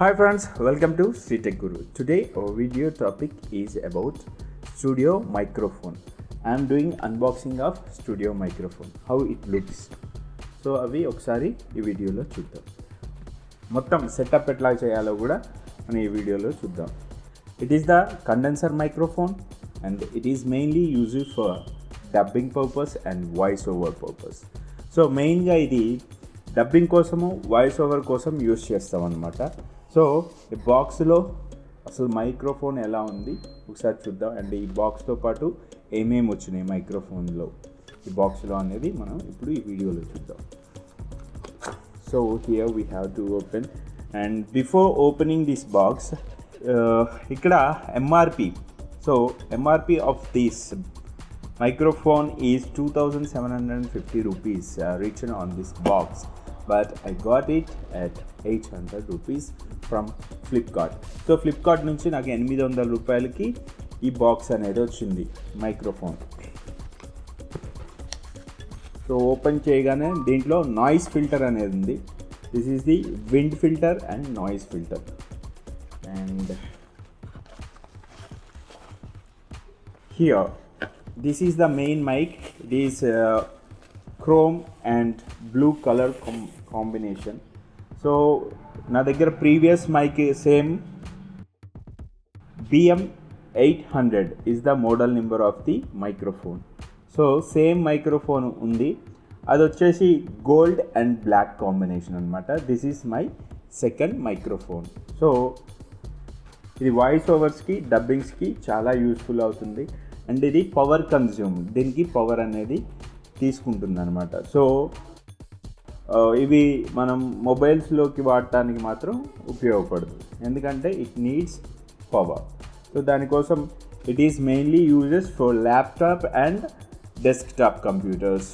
Hi friends, welcome to Tech Guru. Today our video topic is about studio microphone. I am doing unboxing of studio microphone, how it looks. So అవి ఒకసారి ఈ వీడియోలో చూద్దాం. మొత్తం setup ఎట్లా చేయాలో కూడా మనం ఈ వీడియోలో చూద్దాం. It is the condenser microphone and it is mainly used for dubbing purpose and voice over purpose. So మెయిన్గా ఇది డబ్బింగ్ కోసము వాయిస్ ఓవర్ కోసం యూస్ చేస్తాం అన్నమాట. సో ఈ బాక్స్లో అసలు మైక్రోఫోన్ ఎలా ఉంది ఒకసారి చూద్దాం. అండ్ ఈ బాక్స్తో పాటు ఏమేమి వచ్చినాయి మైక్రోఫోన్లో ఈ బాక్స్లో అనేది మనం ఇప్పుడు ఈ వీడియోలో చూద్దాం. So here we have to open and before opening this box ఇక్కడ MRP. So MRP of this microphone is 2750 rupees written on this box, but I got it at 800 rupees from Flipkart. So Flipkart నుంచి నాకు 800 రూపాయలకి ఈ box అనేది వచ్చింది microphone. So open చేయగానే దీంట్లో noise filter అనేది ఉంది. This is the wind filter and noise filter. And here this is the main mic. It is chrome and blue color combination. So na daggara previous mic same BM800 is the model number of the microphone. So same microphone undi, adi vachesi gold and black combination anamata. This is my second microphone. So ఇది voice ఓవర్స్కి డబ్బింగ్స్కి చాలా useful అవుతుంది. And ఇది power consume, దీనికి power అనేది తీసుకుంటుంది అనమాట. So ఇవి మనం మొబైల్స్లోకి వాడటానికి మాత్రం ఉపయోగపడదు, ఎందుకంటే ఇట్ నీడ్స్ పవర్. సో దానికోసం it is mainly uses for laptop and desktop computers.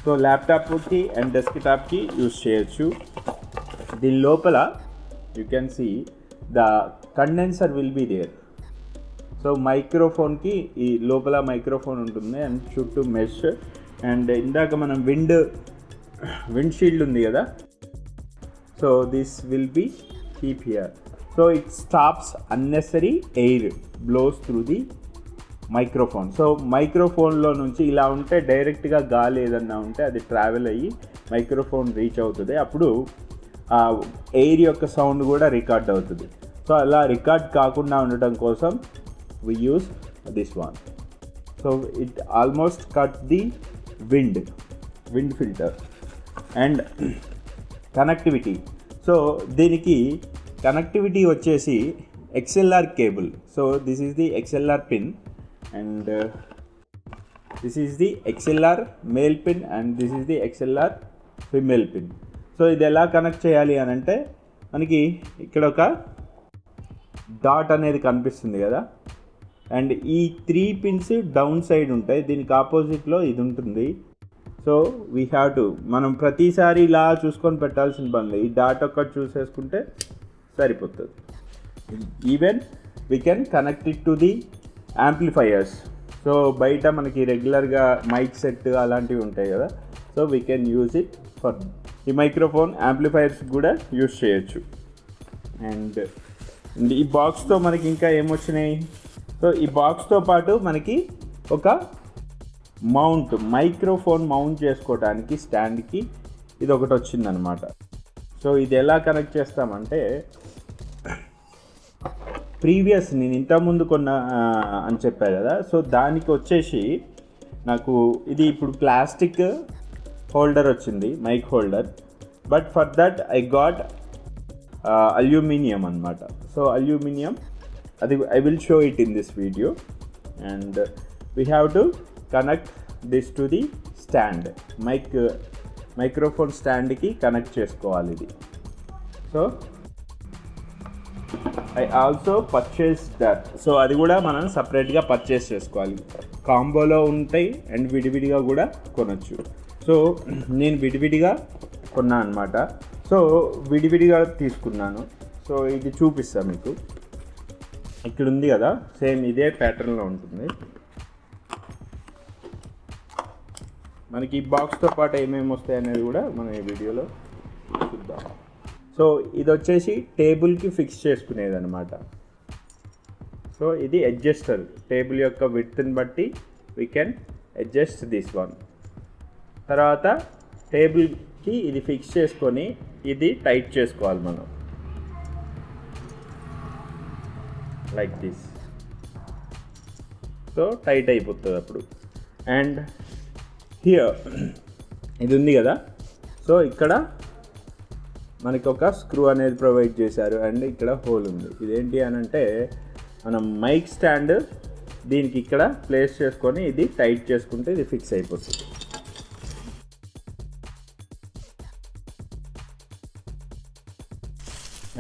So ల్యాప్టాప్కి అండ్ డెస్క్టాప్కి యూజ్ చేయొచ్చు. దీని లోపల you can see the condenser will be there. So మైక్రోఫోన్కి ఈ లోపల మైక్రోఫోన్ ఉంటుంది అండ్ చుట్టూ మెష్. అండ్ ఇందాక మనం విండ్ షీల్డ్ ఉంది కదా, so this will be keep here. So it stops unnecessary air blows through the microphone. So మైక్రోఫోన్లో నుంచి ఇలా ఉంటే డైరెక్ట్గా గాలి ఏదన్నా ఉంటే అది ట్రావెల్ అయ్యి మైక్రోఫోన్ రీచ్ అవుతుంది. అప్పుడు ఆ ఎయిర్ యొక్క సౌండ్ కూడా రికార్డ్ అవుతుంది. సో అలా రికార్డ్ కాకుండా ఉండటం కోసం we use this one. So it almost cut the wind filter. And connectivity. So దీనికి కనెక్టివిటీ వచ్చేసి XLR cable. So this is the XLR pin and this is the XLR male pin and this is the XLR female pin. So ఇది ఎలా connect చేయాలి అని అంటే మనకి ఇక్కడ ఒక డాట్ అనేది కనిపిస్తుంది కదా, అండ్ ఈ 3 పిన్స్ డౌన్ సైడ్ ఉంటాయి, దీనికి ఆపోజిట్లో ఇది ఉంటుంది. సో వీ హ్యావ్ టు మనం ప్రతిసారి ఇలా చూసుకొని పెట్టాల్సిన పని, ఈ డాట్ ఒక్కటి చూసేసుకుంటే సరిపోతుంది. Even we can connect it to the amplifiers. So బయట మనకి రెగ్యులర్గా మైక్ సెట్ అలాంటివి ఉంటాయి కదా, so we can use it for ఈ మైక్రోఫోన్ యాంప్లిఫైయర్స్ కూడా యూజ్ చేయొచ్చు. అండ్ ఈ బాక్స్తో మనకి ఇంకా ఏమొచ్చినాయి, సో ఈ బాక్స్తో పాటు మనకి ఒక మౌంట్, మైక్రోఫోన్ మౌంట్ చేసుకోవడానికి స్టాండ్కి ఇది ఒకటి వచ్చిందనమాట. సో ఇది ఎలా కనెక్ట్ చేస్తామంటే ప్రీవియస్ నేను ఇంతకుముందు కొన్న అని చెప్పా కదా, సో దానికి వచ్చేసి నాకు ఇది ఇప్పుడు ప్లాస్టిక్ హోల్డర్ వచ్చింది, mic holder. But for that I got aluminium అనమాట. సో అల్యూమినియం అది I will show it in this video and we have to connect this to the stand, microphone స్టాండ్కి కనెక్ట్ చేసుకోవాలి ఇది. So I also purchased that. So అది కూడా మనం సపరేట్గా purchase చేసుకోవాలి. కాంబోలో ఉంటాయి అండ్ విడివిడిగా కూడా కొనొచ్చు. సో నేను విడివిడిగా కొన్నా అనమాట. సో విడివిడిగా తీసుకున్నాను. సో ఇది చూపిస్తాను మీకు. ఇక్కడ ఉంది కదా, సేమ్ ఇదే ప్యాటర్న్లో ఉంటుంది. మనకి ఈ బాక్స్తో పాటు ఏమేమి వస్తాయి అనేది కూడా మనం ఈ వీడియోలో చూద్దాం. సో ఇది వచ్చేసి టేబుల్కి ఫిక్స్ చేసుకునేది అనమాట. సో ఇది అడ్జస్టర్, టేబుల్ యొక్క విడ్త్ని బట్టి we can adjust this one. తర్వాత టేబుల్కి ఇది ఫిక్స్ చేసుకొని ఇది టైట్ చేసుకోవాలి మనం, లైక్ దిస్. సో టైట్ అయిపోతుంది అప్పుడు. అండ్ హియర్ ఇది ఉంది కదా, సో ఇక్కడ మనకి ఒక స్క్రూ అనేది ప్రొవైడ్ చేశారు అండ్ ఇక్కడ హోల్ ఉంది. ఇదేంటి అని అంటే మనం మైక్ స్టాండ్ దీనికి ఇక్కడ ప్లేస్ చేసుకొని ఇది టైట్ చేసుకుంటే ఇది ఫిక్స్ అయిపోతుంది.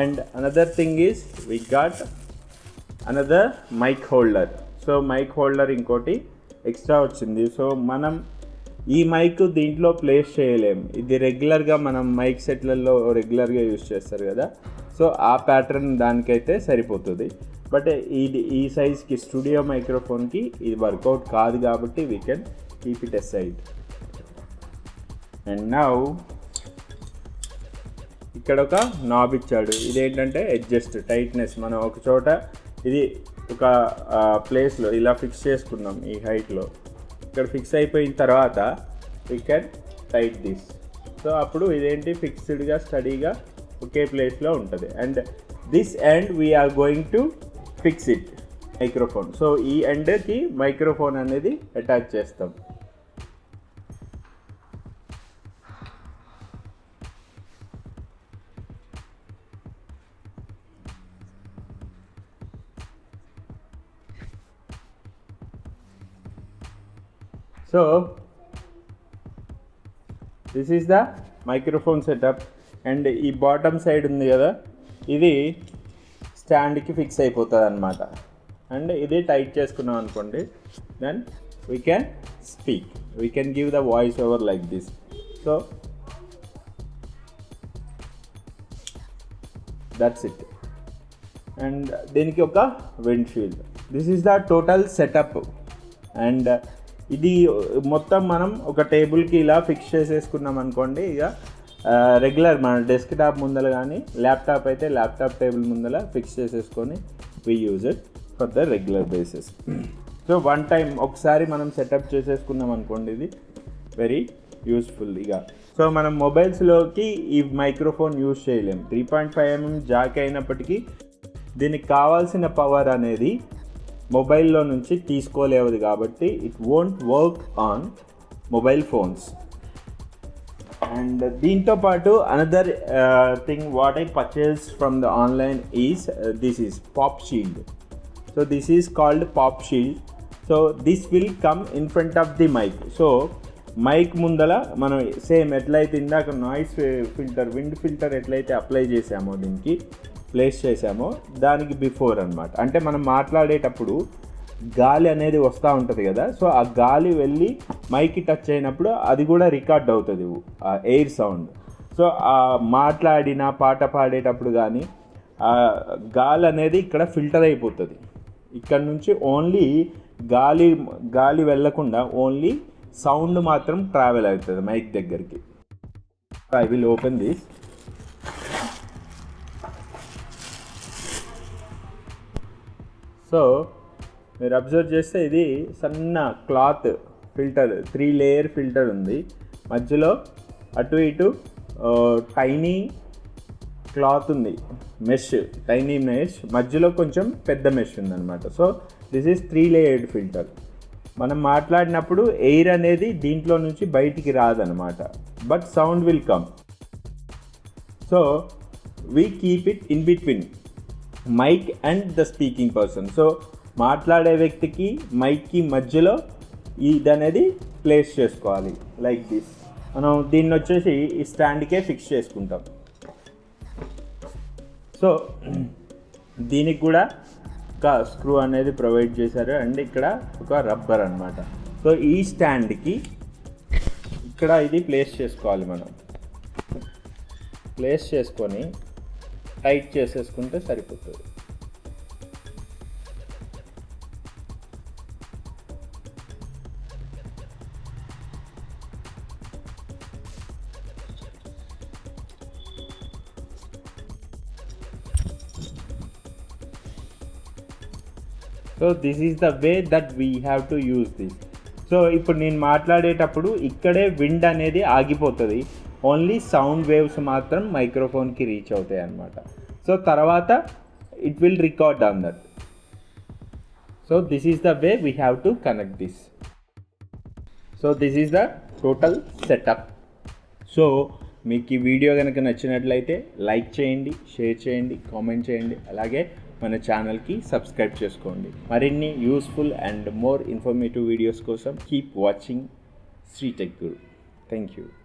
And another thing is we got another mic holder. So mic holder ఇంకోటి ఎక్స్ట్రా వచ్చింది. సో మనం ఈ మైక్ దీంట్లో ప్లేస్ చేయలేము, ఇది రెగ్యులర్గా మనం మైక్ సెట్లలో రెగ్యులర్గా యూజ్ చేస్తారు కదా, సో ఆ ప్యాటర్న్ దానికైతే సరిపోతుంది. బట్ ఇది ఈ సైజ్కి స్టూడియో మైక్రోఫోన్కి ఇది వర్కౌట్ కాదు కాబట్టి we can keep it aside. And now ఇక్కడ ఒక నాబ్ ఇచ్చాడు. ఇదేంటంటే అడ్జస్ట్ టైట్నెస్. మనం ఒక చోట ఇది ఒక ప్లేస్లో ఇలా ఫిక్స్ చేసుకున్నాం ఈ హైట్లో, ఇక్కడ ఫిక్స్ అయిపోయిన తర్వాత we can tight this. So అప్పుడు ఇదేంటి ఫిక్స్డ్గా స్టడీగా ఒకే ప్లేస్లో ఉంటుంది. And this end we are going to fix it microphone. So ఈ ఎండ్కి మైక్రోఫోన్ అనేది అటాచ్ చేస్తాం. So this is the microphone setup. And ఈ బాటమ్ సైడ్ ఉంది కదా, ఇది స్టాండ్కి ఫిక్స్ అయిపోతుంది అనమాట. అండ్ ఇది టైట్ చేసుకున్నాం అనుకోండి, then we can speak, we can give the voice over like this. So that's it. And దీనికి ఒక windshield. This is the total setup. And ఇది మొత్తం మనం ఒక టేబుల్కి ఇలా ఫిక్స్ చేసేసుకున్నాం అనుకోండి, ఇక రెగ్యులర్ మన డెస్క్టాప్ ముందర కానీ ల్యాప్టాప్ అయితే ల్యాప్టాప్ టేబుల్ ముందర ఫిక్స్ చేసేసుకొని we use it for the regular basis. So one time ఒకసారి మనం సెటప్ చేసేసుకున్నాం అనుకోండి, ఇది వెరీ యూస్ఫుల్. ఇక సో మనం మొబైల్స్లోకి ఈ మైక్రోఫోన్ యూజ్ చేయలేం. 3.5mm జాక్ అయినప్పటికీ దీనికి కావాల్సిన పవర్ అనేది మొబైల్లో నుంచి తీసుకోలేవదు కాబట్టి it won't work on mobile phones. And దీంతో పాటు another thing what I purchase from the online is this is pop shield. So this is called pop shield. So this will come in front of the mic. So mic ముందల మనం same ఎట్లయితే ఇందాక noise filter, wind filter ఎట్లయితే apply చేసామో దీనికి place చేసామో దానికి before అనమాట. అంటే మనం మాట్లాడేటప్పుడు గాలి అనేది వస్తూ ఉంటుంది కదా, సో ఆ గాలి వెళ్ళి మైక్కి టచ్ అయినప్పుడు అది కూడా రికార్డ్ అవుతుంది, ఆ ఎయిర్ సౌండ్. సో ఆ మాట్లాడిన పాట పాడేటప్పుడు కానీ ఆ గాలి అనేది ఇక్కడ ఫిల్టర్ అయిపోతుంది. ఇక్కడ నుంచి ఓన్లీ గాలి వెళ్ళకుండా ఓన్లీ సౌండ్ మాత్రం ట్రావెల్ అవుతుంది మైక్ దగ్గరికి. I will open this. So మీరు అబ్జర్వ్ చేస్తే ఇది సన్న క్లాత్ ఫిల్టర్, 3 లేయర్ ఫిల్టర్ ఉంది. మధ్యలో అటు ఇటు టైనీ క్లాత్ ఉంది, మెష్, టైనీ మెష్, మధ్యలో కొంచెం పెద్ద మెష్ ఉందన్నమాట. So this is 3 layered filter. మనం మాట్లాడినప్పుడు ఎయిర్ అనేది దీంట్లో నుంచి బయటికి రాదనమాట, but sound will come. So we keep it in between mic and the speaking person. So మాట్లాడే వ్యక్తికి మైక్కి మధ్యలో ఇది అనేది ప్లేస్ చేసుకోవాలి లైక్ దిస్. మనం దీన్ని వచ్చేసి ఈ స్టాండ్కే ఫిక్స్ చేసుకుంటాం. సో దీనికి కూడా ఒక స్క్రూ అనేది ప్రొవైడ్ చేశారు అండ్ ఇక్కడ ఒక రబ్బర్ అనమాట. సో ఈ స్టాండ్కి ఇక్కడ ఇది ప్లేస్ చేసుకోవాలి. మనం ప్లేస్ చేసుకొని టైట్ చేసేసుకుంటే సరిపోతుంది. So this is the way that we have to use this. So ఇప్పుడు నేను మాట్లాడేటప్పుడు ఇక్కడే విండ్ అనేది ఆగిపోతుంది, ఓన్లీ సౌండ్ వేవ్స్ మాత్రం మైక్రోఫోన్కి రీచ్ అవుతాయి అన్నమాట. సో తర్వాత it will record on that. So this is the way we have to connect this. So this is the total setup. So మీకు ఈ వీడియో కనుక నచ్చినట్లయితే లైక్ చేయండి, షేర్ చేయండి, కామెంట్ చేయండి, అలాగే మన ఛానల్కి సబ్స్క్రైబ్ చేసుకోండి. మరిన్ని useful and more informative videos కోసం keep watching Shri Tech Guru. Thank you.